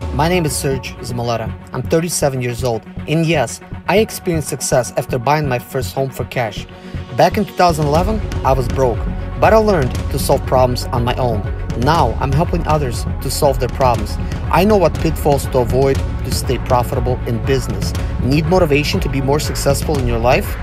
My name is Serge ZIMALETA. I'm 37 years old, and yes, I experienced success after buying my first home for cash. Back in 2011, I was broke, but I learned to solve problems on my own. Now, I'm helping others to solve their problems. I know what pitfalls to avoid to stay profitable in business. Need motivation to be more successful in your life?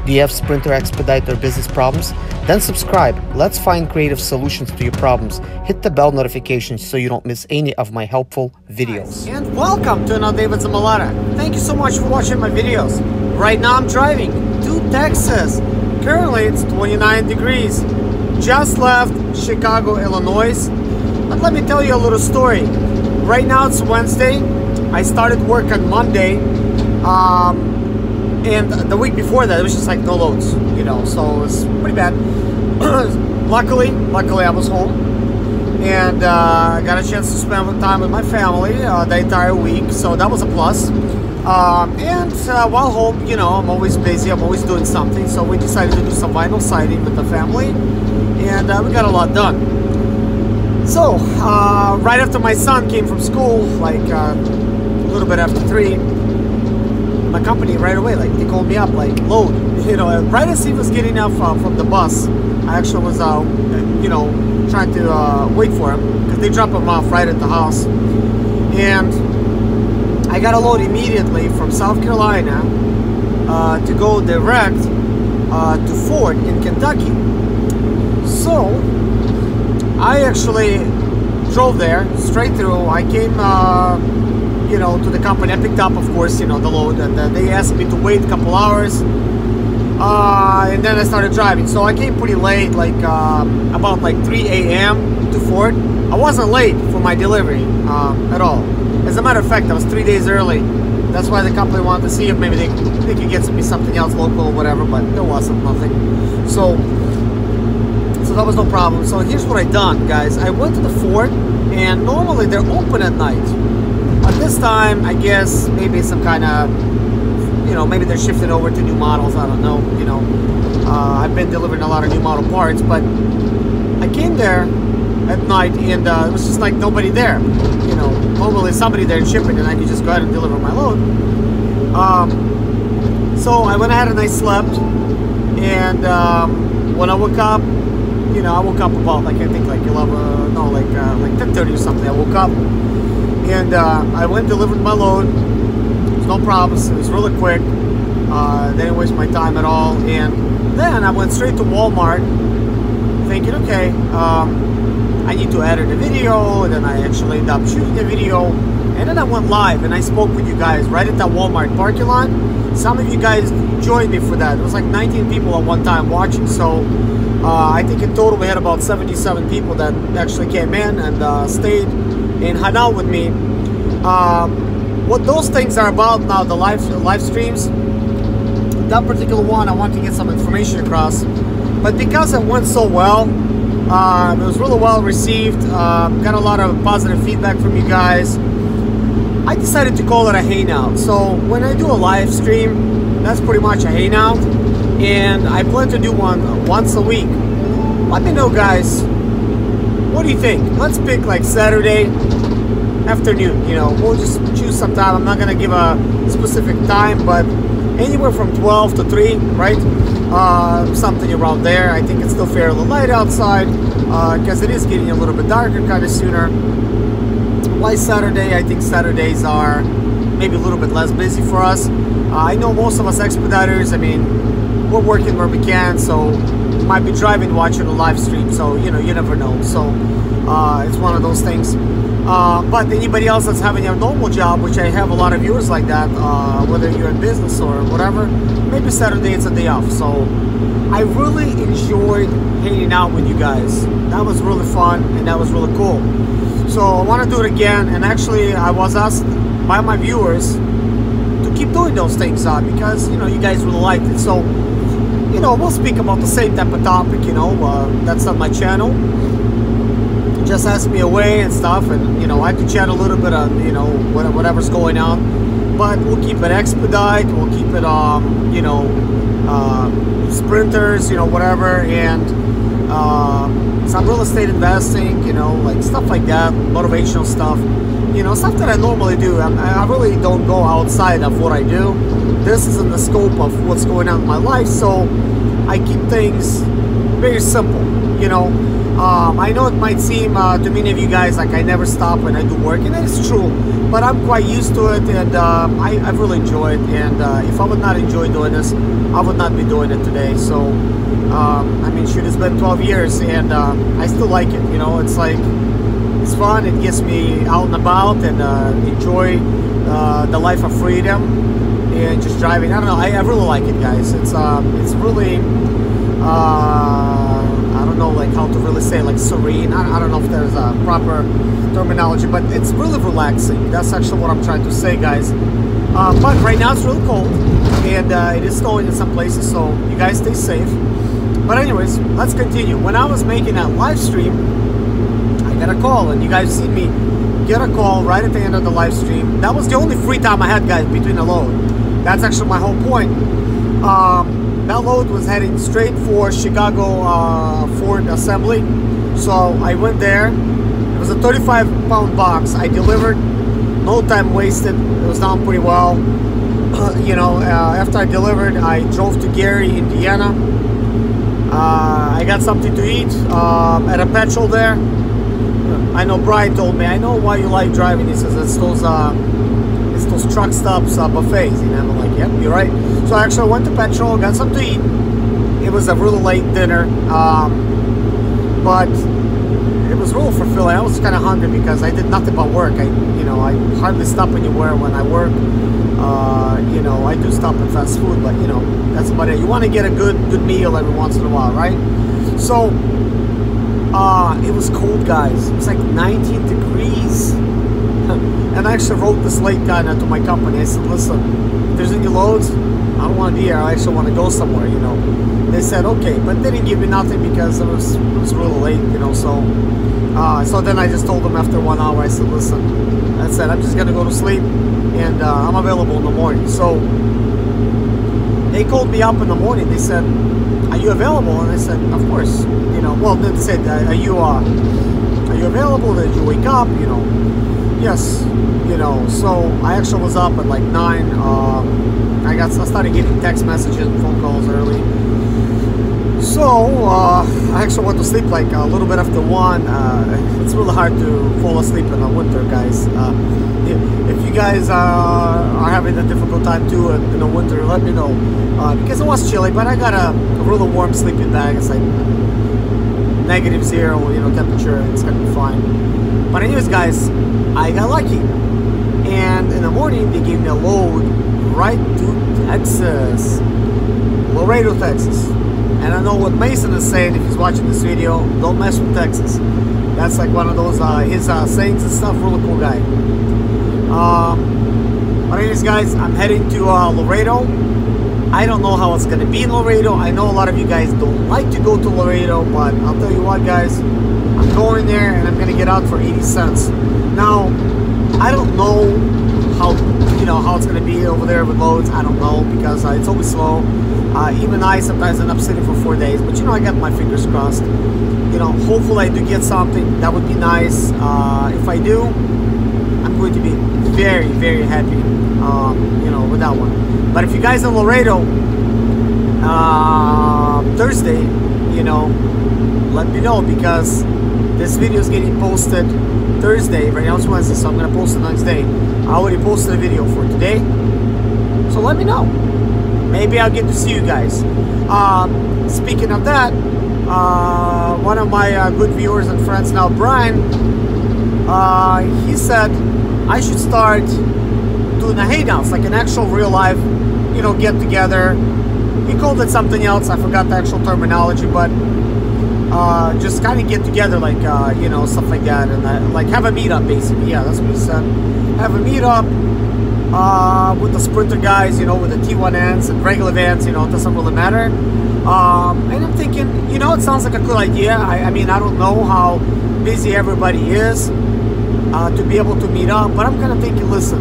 Do you have Sprinter, Expedite, or business problems? Then subscribe. Let's find creative solutions to your problems. Hit the bell notification so you don't miss any of my helpful videos. And welcome to another day with ZIMALETA. Thank you so much for watching my videos. Right now I'm driving to Texas. Currently it's 29 degrees. Just left Chicago, Illinois. But let me tell you a little story. Right now it's Wednesday. I started work on Monday. And the week before that, it was just like no loads, you know, so it was pretty bad. Luckily I was home, and I got a chance to spend time with my family the entire week, so that was a plus. And while home, you know, I'm always busy, I'm always doing something, so we decided to do some vinyl siding with the family, and we got a lot done. So, right after my son came from school, like a little bit after 3, my company right away, like, they called me up, like, load, you know, right as he was getting up from the bus. I actually was, you know, trying to wait for him, because they drop him off right at the house, and I got a load immediately from South Carolina to go direct to Ford in Kentucky. So I actually drove there straight through. I came you know, to the company. I picked up, of course, you know, the load, and they asked me to wait a couple hours, and then I started driving. So I came pretty late, like about like 3 a.m. to Ford. I wasn't late for my delivery at all. As a matter of fact, I was 3 days early. That's why the company wanted to see if maybe they could get me something else local or whatever, but there wasn't nothing. So that was no problem. So here's what I done, guys. I went to the Ford, and normally they're open at night. But this time, I guess maybe some kind of, you know, maybe they're shifting over to new models. I don't know. You know, I've been delivering a lot of new model parts, but I came there at night, and it was just like nobody there. You know, normally somebody there shipping, and I could just go ahead and deliver my load. So I went ahead and I slept, and when I woke up, you know, I woke up about, like, I think like 11, no, like 10:30 or something. I woke up. And I went and delivered my load. There's no problems. It was really quick. They didn't waste my time at all. And then I went straight to Walmart, thinking, okay, I need to edit a video. And then I actually ended up shooting the video. And then I went live, and I spoke with you guys right at that Walmart parking lot. Some of you guys joined me for that. It was like 19 people at one time watching. So I think in total we had about 77 people that actually came in and stayed and hung out with me. What those things are about now, the live streams, that particular one, I want to get some information across. But because it went so well, it was really well received, got a lot of positive feedback from you guys, I decided to call it a hangout. So when I do a live stream, that's pretty much a hangout, and I plan to do one once a week. Let me know, guys, what do you think? Let's pick like Saturday afternoon, you know, we'll just choose some time. I'm not gonna give a specific time, but anywhere from 12 to 3, right? Something around there. I think it's still fairly light outside, because it is getting a little bit darker kind of sooner. Why Saturday? I think Saturdays are maybe a little bit less busy for us. I know most of us expediters, I mean, we're working where we can, so we might be driving, watching a live stream, so, you know, you never know. So it's one of those things. But anybody else that's having a normal job, which I have a lot of viewers like that, whether you're in business or whatever, maybe Saturday it's a day off. So I really enjoyed hanging out with you guys. That was really fun, and that was really cool. So I want to do it again, and actually I was asked by my viewers to keep doing those things because, you know, you guys really liked it. So, you know, we'll speak about the same type of topic, you know, that's on my channel. Just ask me away and stuff, and, you know, I could chat a little bit on, you know, whatever's going on, but we'll keep it expedite, we'll keep it, you know, sprinters, you know, whatever, and some real estate investing, you know, like stuff like that, motivational stuff. you know, stuff that I normally do. I really don't go outside of what I do. This is in the scope of what's going on in my life, so I keep things very simple, you know. I know it might seem to many of you guys like I never stop when I do work, and it's true, but I'm quite used to it, and I really enjoy it. And if I would not enjoy doing this, I would not be doing it today. So I mean, shoot, it's been 12 years, and I still like it. You know, it's like, it's fun. It gets me out and about, and enjoy the life of freedom and just driving. I don't know, I really like it, guys. It's really I don't know like how to really say, like serene. I don't know if there's a proper terminology, but it's really relaxing. That's actually what I'm trying to say, guys. But right now it's really cold, and it is snowing in some places, so you guys stay safe. But anyways, let's continue. When I was making that live stream, I got a call, and you guys see me get a call right at the end of the live stream. That was the only free time I had, guys, between the load. That's actually my whole point. That load was heading straight for Chicago Ford assembly, so I went there. It was a 35-pound box. I delivered, no time wasted. It was done pretty well. You know, after I delivered, I drove to Gary, Indiana. I got something to eat at a petrol there. I know Brian told me, I know why you like driving. He says it's those truck stops buffets, and I'm like, yep, you're right. So I actually went to petrol, got something to eat. It was a really late dinner, but it was really fulfilling. I was kind of hungry because I did nothing but work. I hardly stop anywhere when I work. You know, I do stop at fast food, but you know, that's about it. You want to get a good meal every once in a while, right? So it was cold, guys. It was like 19 degrees. And I actually wrote this late guy to my company. I said, listen, if there's any loads, I don't want to be here. I actually want to go somewhere, you know. They said, okay, but they didn't give me nothing because it was really late, you know. So so then I just told them after 1 hour, I said, listen, I said, I'm just going to go to sleep, and I'm available in the morning. So they called me up in the morning. They said, are you available? And I said, of course. You know, well, they said, are you available? Did you wake up? You know, yes. You know, so I actually was up at like 9. I started getting text messages and phone calls early. So I actually went to sleep like a little bit after 1. It's really hard to fall asleep in the winter, guys. If you guys are having a difficult time too in the winter, let me know, because it was chilly, but I got a really warm sleeping bag. It's like -0, you know, temperature. It's gonna be fine. But anyways, guys, I got lucky, and in the morning they gave me a load right to Texas, Laredo, Texas. And I know what Mason is saying if he's watching this video, don't mess with Texas. That's like one of those his sayings and stuff. Really cool guy. But anyways, guys, I'm heading to Laredo. I don't know how it's gonna be in Laredo. I know a lot of you guys don't like to go to Laredo, but I'll tell you what, guys, I'm going there and I'm gonna get out for 80 cents. Now, I don't know how, you know, how it's gonna be over there with loads. I don't know, because it's always slow. Even I sometimes end up sitting for 4 days, but you know, I got my fingers crossed. You know, hopefully I do get something. That would be nice. If I do, I'm going to be very, very happy, you know, with that one. But if you guys in Laredo Thursday, you know, let me know, because this video is getting posted Thursday. Right now it's Wednesday, so I'm going to post it next day. I already posted a video for today, so let me know. Maybe I'll get to see you guys. Speaking of that, one of my good viewers and friends now, Brian, he said I should start doing the hangouts, like an actual real life, you know, get together. He called it something else. I forgot the actual terminology, but just kind of get together, like you know, stuff like that, and like have a meetup, basically. Yeah, that's what he said. Have a meetup with the Sprinter guys, you know, with the T1Ns and regular vans, you know, it doesn't really matter. And I'm thinking, you know, it sounds like a good idea. I mean, I don't know how busy everybody is to be able to meet up, but I'm kind of thinking, listen,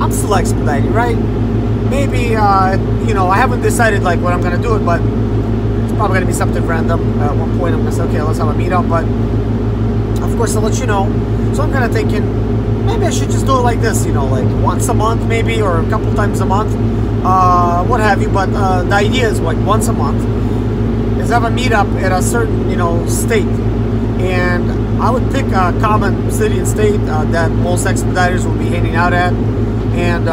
I'm still expediting, right? Maybe, you know, I haven't decided like when I'm going to do it, but it's probably going to be something random. At one point I'm going to say, okay, let's have a meetup, but of course I'll let you know. So I'm kind of thinking, maybe I should just do it like this, you know, like once a month maybe, or a couple times a month, what have you. But the idea is like once a month is have a meetup at a certain, you know, state, and I would pick a common city and state that most expediters will be hanging out at, and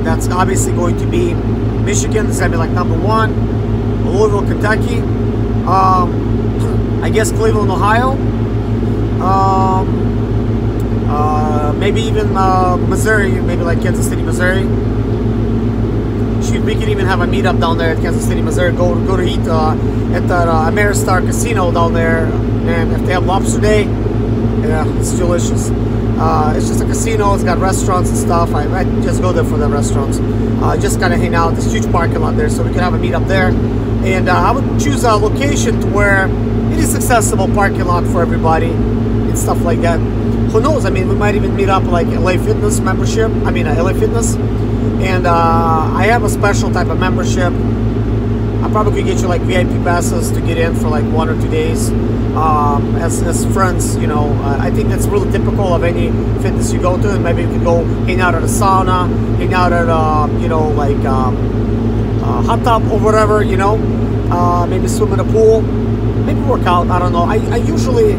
that's obviously going to be Michigan. It's gonna be like #1, Louisville, Kentucky, I guess Cleveland, Ohio, maybe even Missouri, maybe like Kansas City, Missouri. Shoot, we could even have a meetup down there at Kansas City, Missouri. Go to eat at the Ameristar Casino down there, and if they have lobster day, yeah, it's delicious. It's just a casino. It's got restaurants and stuff. I just go there for the restaurants. Just kind of hang out. This huge parking lot there, so we can have a meetup there. And I would choose a location to where it is accessible parking lot for everybody and stuff like that. Who knows? I mean, we might even meet up like LA Fitness membership. I mean, LA Fitness. And I have a special type of membership. I probably could get you like VIP passes to get in for like 1 or 2 days as friends, you know. I think that's really typical of any fitness you go to, and maybe you could go hang out at a sauna, hang out at you know, like hot tub or whatever, you know, maybe swim in a pool, maybe work out. I don't know. I usually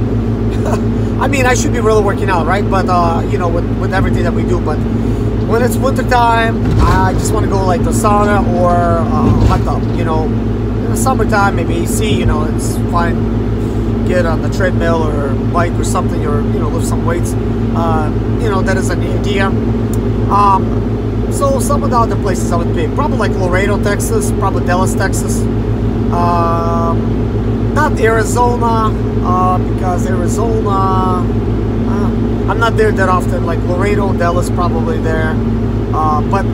I mean, I should be really working out, right? But you know, with everything that we do. But when it's winter time, I just want to go like the sauna or hot tub, you know. In the summertime, maybe AC, you know, it's fine. Get on the treadmill or bike or something, or, you know, lift some weights. You know, that is an idea. So some of the other places I would pick, probably like Laredo, Texas, probably Dallas, Texas. Not Arizona, because Arizona, I'm not there that often. Like Laredo, Dallas, probably there. But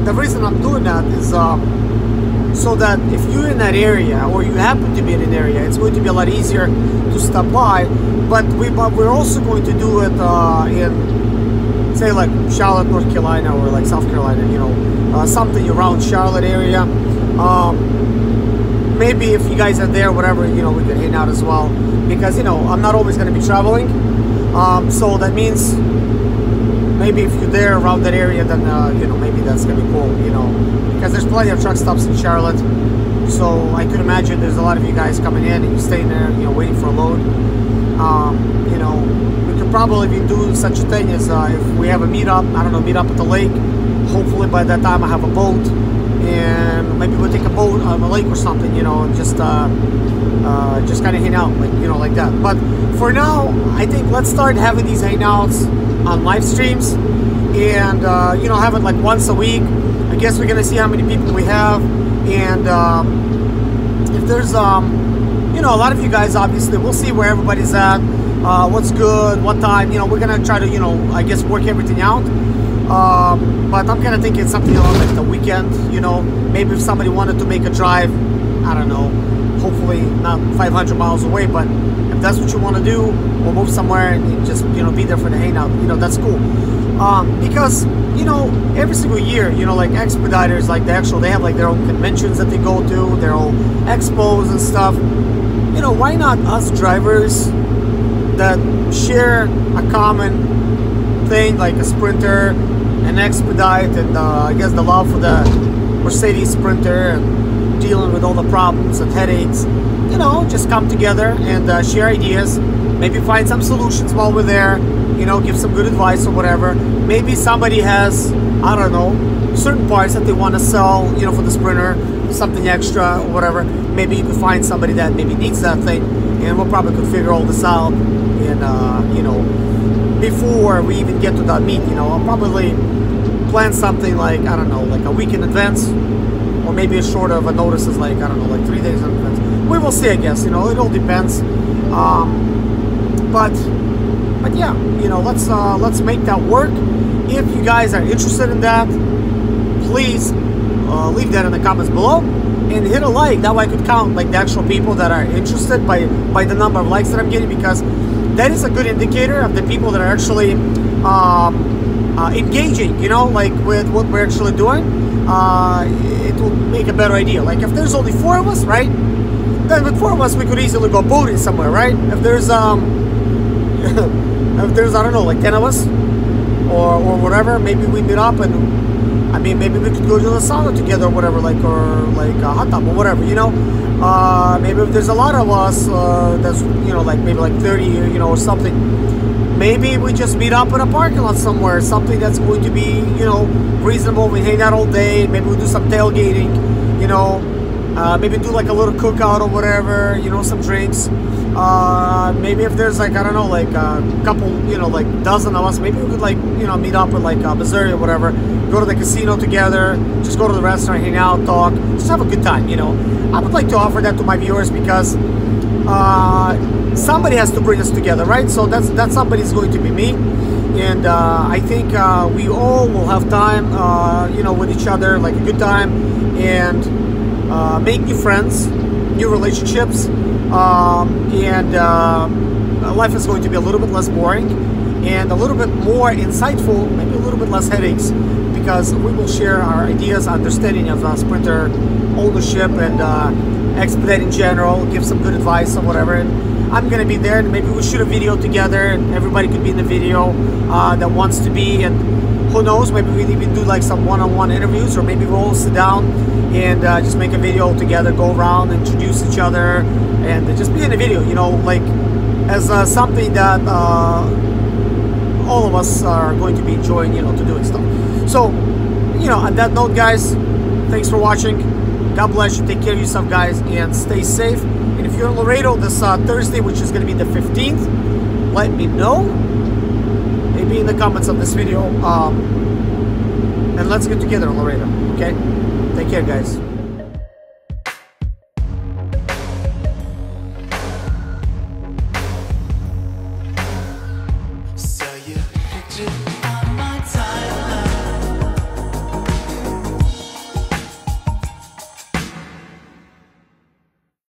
the reason I'm doing that is so that if you're in that area, or you happen to be in an area, it's going to be a lot easier to stop by. But we're also going to do it in, say, like Charlotte, North Carolina, or like South Carolina, you know, something around Charlotte area. Maybe if you guys are there, whatever, you know, we can hang out as well, because, you know, I'm not always going to be traveling. So that means maybe if you're there around that area, then you know, maybe that's gonna be cool, you know, because there's plenty of truck stops in Charlotte. So I could imagine there's a lot of you guys coming in and you're staying there, you know, waiting for a load. You know, we could probably even do such a thing as if we have a meetup, I don't know, meet up at the lake. Hopefully by that time I have a boat, and maybe we'll take a boat on the lake or something, you know, and just kind of hang out, like, you know, like that. But for now, I think let's start having these hangouts on live streams, and you know, have it like once a week. I guess we're gonna see how many people we have, and if there's you know, a lot of you guys, obviously we'll see where everybody's at, what's good, what time, you know, we're gonna try to, you know, I guess work everything out. But I'm kind of thinking something on like the weekend, you know, maybe if somebody wanted to make a drive, I don't know, hopefully not 500 miles away, but if that's what you want to do, we'll move somewhere and just, you know, be there for the hangout, you know, that's cool. Because, you know, every single year, you know, like Expeditors, like the actual, they have like their own conventions that they go to, their own expos and stuff. You know, why not us drivers that share a common thing, like a Sprinter, an Expedite, and I guess the love for the Mercedes Sprinter, and dealing with all the problems and headaches, you know, just come together and share ideas, maybe find some solutions while we're there, you know, give some good advice or whatever. Maybe somebody has, I don't know, certain parts that they want to sell, you know, for the Sprinter, something extra or whatever. Maybe you could find somebody that maybe needs that thing, and we'll probably could figure all this out, and you know, before we even get to that meet, you know, I'll probably plan something like, I don't know, like a week in advance, or maybe as short of a notice as like, I don't know, like 3 days in advance. We will see, I guess, you know, it all depends. But yeah, you know, let's make that work. If you guys are interested in that, please leave that in the comments below and hit a like. That way I could count like the actual people that are interested by the number of likes that I'm getting, because that is a good indicator of the people that are actually engaging, you know, like with what we're actually doing. It will make a better idea. Like if there's only 4 of us, right, then with 4 of us we could easily go boating somewhere, right? If there's if there's, I don't know, like 10 of us, or whatever. Maybe we meet up and, I mean, maybe we could go to the sauna together or whatever, like, or like a hot tub or whatever, you know. Maybe if there's a lot of us, that's, you know, like maybe like 30, you know, or something, maybe we just meet up in a parking lot somewhere, something that's going to be, you know, reasonable. We hang out all day. Maybe we do some tailgating, you know. Maybe do like a little cookout or whatever, you know, some drinks. Maybe if there's like, I don't know, like a couple, you know, like dozen of us, maybe we could like, you know, meet up with like Missouri or whatever, go to the casino together, just go to the restaurant, hang out, talk, just have a good time, you know. I would like to offer that to my viewers because somebody has to bring us together, right? So that somebody's going to be me. And I think we all will have time, you know, with each other, like a good time, and make new friends, new relationships, and life is going to be a little bit less boring and a little bit more insightful, maybe a little bit less headaches, because we will share our ideas, understanding of Sprinter ownership and Expedite in general, give some good advice or whatever. And I'm gonna be there, and maybe we shoot a video together and everybody could be in the video that wants to be, and who knows, maybe we'll even do like some one-on-one interviews, or maybe we'll all sit down and just make a video together, go around, introduce each other, and just be in a video, you know, like as something that all of us are going to be enjoying, you know, to do and stuff. So, you know, on that note, guys, thanks for watching. God bless you. Take care of yourself, guys, and stay safe. And if you're in Laredo this Thursday, which is going to be the 15th, let me know. Maybe in the comments of this video. And let's get together in Laredo, okay? Take care, guys.